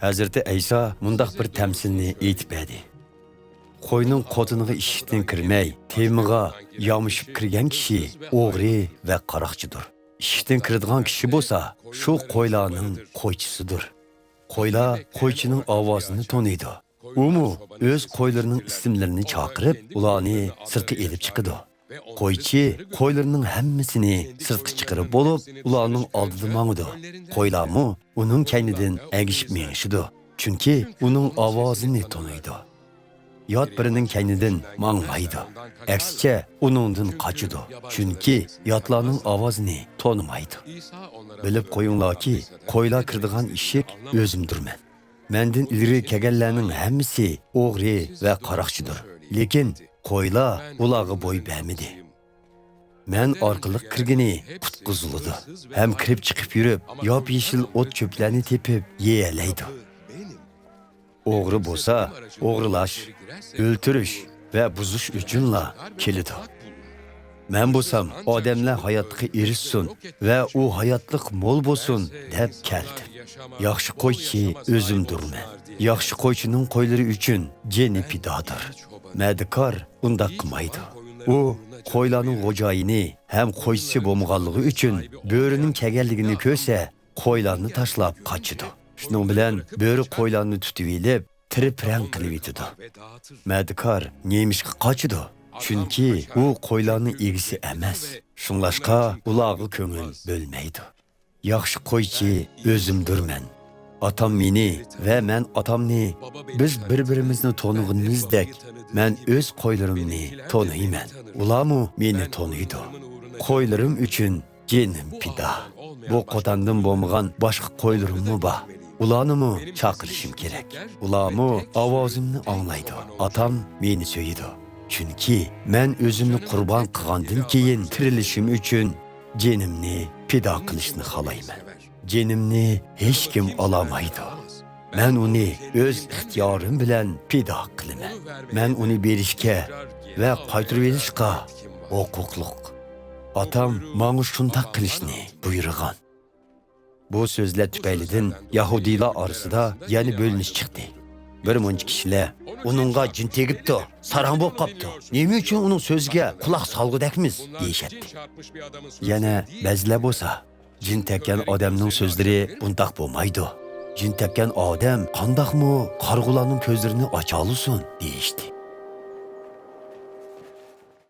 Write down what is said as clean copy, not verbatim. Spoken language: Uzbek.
Hazreti İsa mundaq bir təmsilni aytib berdi. Qoyunun qotiniga ishikdan kirmay, temiga yamishib kirgan kishi o'g'ri va qaroqchidir. Ishikdan kiradigan kishi bo'lsa, shu qo'ylarning qo'ychisidir. Qo'ylar qo'ychining ovozini taniydi. U o'z qo'ylarining ismlarini chaqirib, ularni sirtga elib chiqadi. Qo'ychi qo'ylarining hammasini sirtga chiqarib bo'lib, ularning oldida mangidi. Qo'ylarmi uning kaynidan agishib mengishidi. Chunki uning ovozini taniydi. Yot birining kaynidan mangmaydi. Aksicha uningdan qochidi. Chunki yotlarning ovozini tonimaydi. Bilib qo'yinglarki, qo'ylar kiradigan eshik o'zimdirman. Mendan ilgari kelganlarning hammasi o'g'ri va qaroqchidir. Lekin qo'ylar ularga bo'y bermadi. Men orqali kirgini qutqizildi. Ham kirib chiqib yurib, yop-yeshil o't cho'plarni tepib yeyalaydi. O'g'ri bo'lsa, o'g'rilash, o'ltirish va buzish uchunla keladi. Men bo'lsam, odamlar hayotga erishsin va u hayotlik mo'l bo'lsin deb keldim. Yaxshi qo'ychi o'zimdirman. Yaxshi qo'ychining qo'ylari uchun jeni fidodir. Madikor undaq qilmaydi. U qo'ylarning xo'jayini ham qo'ychisi bo'lmaganligi uchun bo'rining kelganligini ko'rsa, qo'ylarni tashlab qochadi. Shuning bilan bo'ri qo'ylarni tutib elib, tirib-rang qilib yetadi. Madikor nemishga qochadi? Chunki u qo'ylarning egisi emas. Shunglashqa ularga ko'ngil bo'lmaydi. Yaxshi qo'ychi o'zimdirman. Atam meni va men atamni biz bir-birimizni tanig'imizdek, men o'z qo'ylarimni taniyman. Ularmi meni taniydi. Qo'ylarim uchun jenim fido. Bu qo'tandan bo'lmagan boshqa qo'ylarimmi bor. Ularni chaqirishim kerak. Ularmi ovozimni anglaydi. Atam meni so'yidi. Chunki men o'zimni qurbon qilgandan keyin tirilishim uchun jenimni fido qilishni xohlayman. Jenimni hech kim olamaydi. Men uni o'z ixtiyorim bilan fido qilaman. Men uni berishga va qaytarib olishga huquqliq. Atam menga shunday qilishni buyurgan. Bu so'zlar tufaylidan Yahudiylar orasida yana bo'linish chiqdi. Bir muncha kishilar uningga jin tegibdi, sarang bo'lib qopti. Nima uchun uning so'ziga quloq solgudakmiz deyishadi. Yana ba'zilar bo'lsa, jin tekkan odamning so'zlari bundaq bo'lmaydi. Jin tekkan odam qandoqmi qarg'ularning ko'zlarini ocha olsin deyishdi.